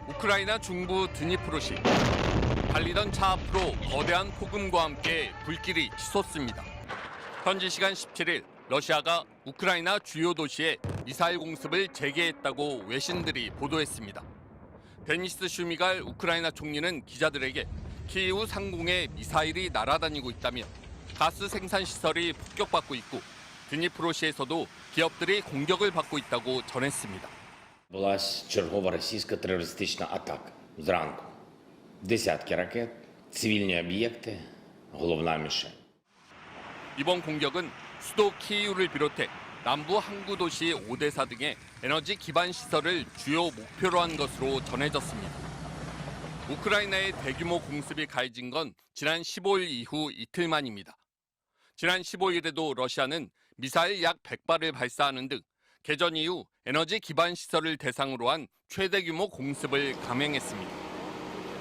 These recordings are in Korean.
우크라이나 중부 드니프로시. 달리던 차 앞으로 거대한 폭음과 함께 불길이 치솟습니다. 현지 시간 17일 러시아가 우크라이나 주요 도시에 미사일 공습을 재개했다고 외신들이 보도했습니다. 데니스 슈미갈 우크라이나 총리는 기자들에게 키이우 상공에 미사일이 날아다니고 있다며 가스 생산 시설이 폭격받고 있고 드니프로시에서도 기업들이 공격을 받고 있다고 전했습니다. Була чергова російська терористична атака зранку. Десятки ракет, цивільні об'єкти, головна мішень. 이번 공격은 수도 키이우를 비롯해 남부 항구 도시 오데사 등의 에너지 기반 시설을 주요 목표로 한 것으로 전해졌습니다. 우크라이나의 대규모 공습이 가해진 건 지난 15일 이후 이틀 만입니다. 지난 15일에도 러시아는 미사일 약 100발을 발사하는 등 개전 이후 에너지 기반 시설을 대상으로 한 최대 규모 공습을 감행했습니다.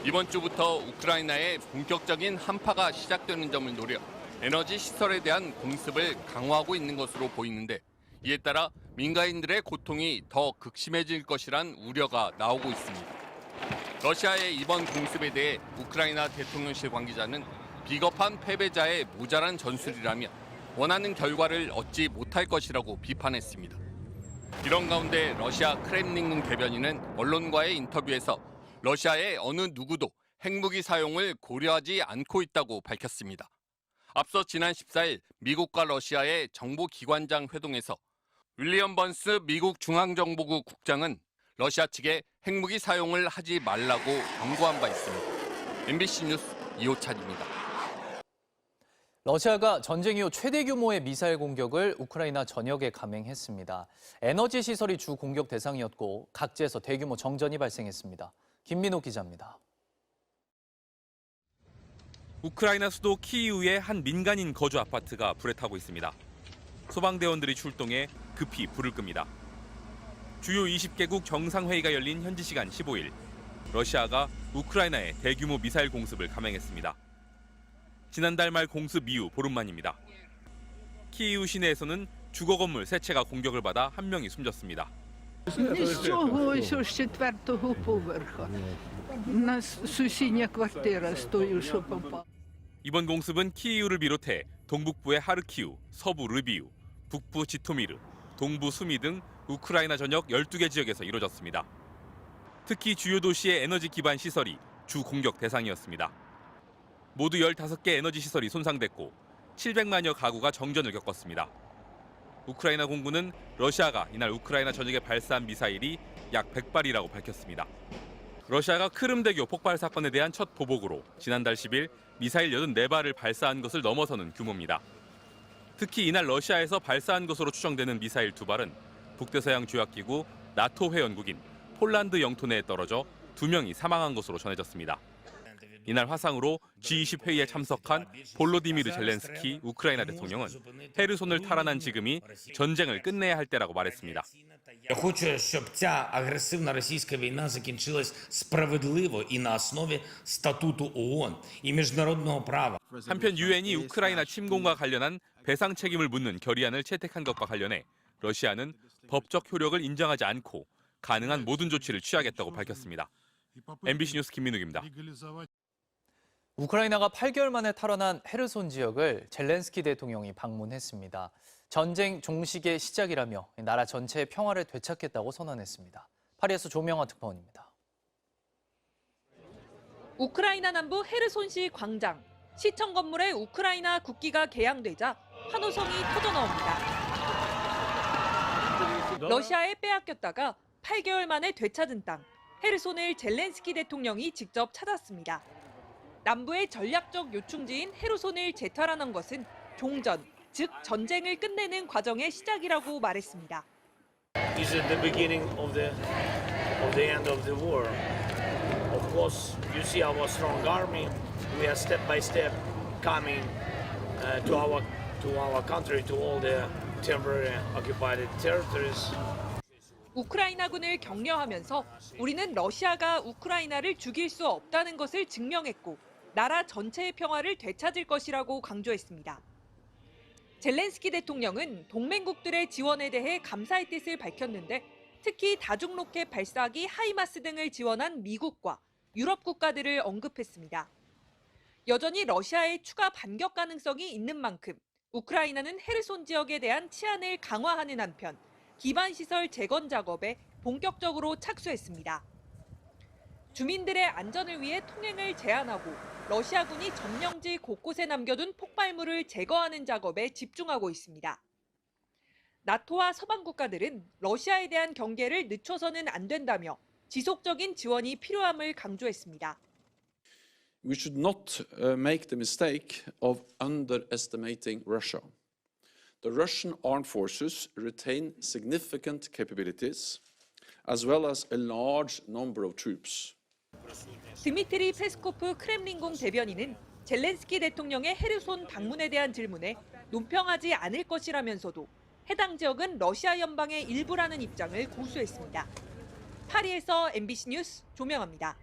이번 주부터 우크라이나의 본격적인 한파가 시작되는 점을 노려 에너지 시설에 대한 공습을 강화하고 있는 것으로 보이는데 이에 따라 민간인들의 고통이 더 극심해질 것이란 우려가 나오고 있습니다. 러시아의 이번 공습에 대해 우크라이나 대통령실 관계자는 비겁한 패배자의 모자란 전술이라며 원하는 결과를 얻지 못할 것이라고 비판했습니다. 이런 가운데 러시아 크렘린궁 대변인은 언론과의 인터뷰에서 러시아의 어느 누구도 핵무기 사용을 고려하지 않고 있다고 밝혔습니다. 앞서 지난 14일 미국과 러시아의 정보기관장 회동에서 윌리엄 번스 미국 중앙정보국 국장은 러시아 측에 핵무기 사용을 하지 말라고 경고한 바 있습니다. MBC 뉴스 이호찬입니다. 러시아가 전쟁 이후 최대 규모의 미사일 공격을 우크라이나 전역에 감행했습니다. 에너지 시설이 주 공격 대상이었고 각지에서 대규모 정전이 발생했습니다. 김민호 기자입니다. 우크라이나 수도 키이우의 한 민간인 거주 아파트가 불에 타고 있습니다. 소방대원들이 출동해 급히 불을 끕니다. 주요 20개국 정상회의가 열린 현지 시간 15일, 러시아가 우크라이나에 대규모 미사일 공습을 감행했습니다. 지난달 말 공습 이후 보름 만입니다. 키이우 시내에서는 주거 건물 3채가 공격을 받아 한 명이 숨졌습니다. З цього ось з четвертого поверха. У нас сусідня квартира з тою, що попала. 이번 공습은 키이우를 비롯해 동북부의 하르키우, 서부 르비우, 북부 지토미르, 동부 수미 등 우크라이나 전역 12개 지역에서 이루어졌습니다. 특히 주요 도시의 에너지 기반 시설이 주 공격 대상이었습니다. 모두 15개 에너지 시설이 손상됐고 700만여 가구가 정전을 겪었습니다. 우크라이나 공군은 러시아가 이날 우크라이나 전역에 발사한 미사일이 약 100발이라고 밝혔습니다. 러시아가 크림대교 폭발 사건에 대한 첫 보복으로 지난달 10일 미사일 84발을 발사한 것을 넘어서는 규모입니다. 특히 이날 러시아에서 발사한 것으로 추정되는 미사일 2발은 북대서양 조약기구 나토 회원국인 폴란드 영토 내에 떨어져 2명이 사망한 것으로 전해졌습니다. 이날 화상으로 G20 회의에 참석한 볼로디미르 젤렌스키 우크라이나 대통령은 헤르손을 탈환한 지금이 전쟁을 끝내야 할 때라고 말했습니다. Я хочу, щоб ця агресивна російська війна закінчилась справедливо і на основі статуту ООН і міжнародного права. 한편 유엔이 우크라이나 침공과 관련한 배상 책임을 묻는 결의안을 채택한 것과 관련해 러시아는 법적 효력을 인정하지 않고 가능한 모든 조치를 취하겠다고 밝혔습니다. MBC 뉴스 김민욱입니다. 우크라이나가 8개월 만에 탈환한 헤르손 지역을 젤렌스키 대통령이 방문했습니다. 전쟁 종식의 시작이라며 나라 전체의 평화를 되찾겠다고 선언했습니다. 파리에서 조명화 특파원입니다. 우크라이나 남부 헤르손시 광장. 시청 건물에 우크라이나 국기가 개양되자 환호성이 터져나옵니다. 러시아에 빼앗겼다가 8개월 만에 되찾은 땅. 헤르손을 젤렌스키 대통령이 직접 찾았습니다. 남부의 전략적 요충지인 헤르손을 재탈환한 것은 종전, 즉 전쟁을 끝내는 과정의 시작이라고 말했습니다. This is the beginning of the end of the war. Of course, you see our strong army. We are step by step coming to our country, to all the temporary occupied territories. 우크라이나군을 격려하면서 우리는 러시아가 우크라이나를 죽일 수 없다는 것을 증명했고 나라 전체의 평화를 되찾을 것이라고 강조했습니다. 젤렌스키 대통령은 동맹국들의 지원에 대해 감사의 뜻을 밝혔는데 특히 다중 로켓 발사기 하이마스 등을 지원한 미국과 유럽 국가들을 언급했습니다. 여전히 러시아의 추가 반격 가능성이 있는 만큼 우크라이나는 헤르손 지역에 대한 치안을 강화하는 한편 기반 시설 재건 작업에 본격적으로 착수했습니다. 주민들의 안전을 위해 통행을 제한하고 러시아군이 점령지 곳곳에 남겨둔 폭발물을 제거하는 작업에 집중하고 있습니다. 나토와 서방 국가들은 러시아에 대한 경계를 늦춰서는 안 된다며 지속적인 지원이 필요함을 강조했습니다. We should not make the mistake of underestimating Russia. The Russian armed forces retain significant capabilities, as well as a large number of troops. 드미트리 페스코프 크렘린궁 대변인은 젤렌스키 대통령의 헤르손 방문에 대한 질문에 논평하지 않을 것이라면서도 해당 지역은 러시아 연방의 일부라는 입장을 고수했습니다. 파리에서 MBC 뉴스 조명아입니다.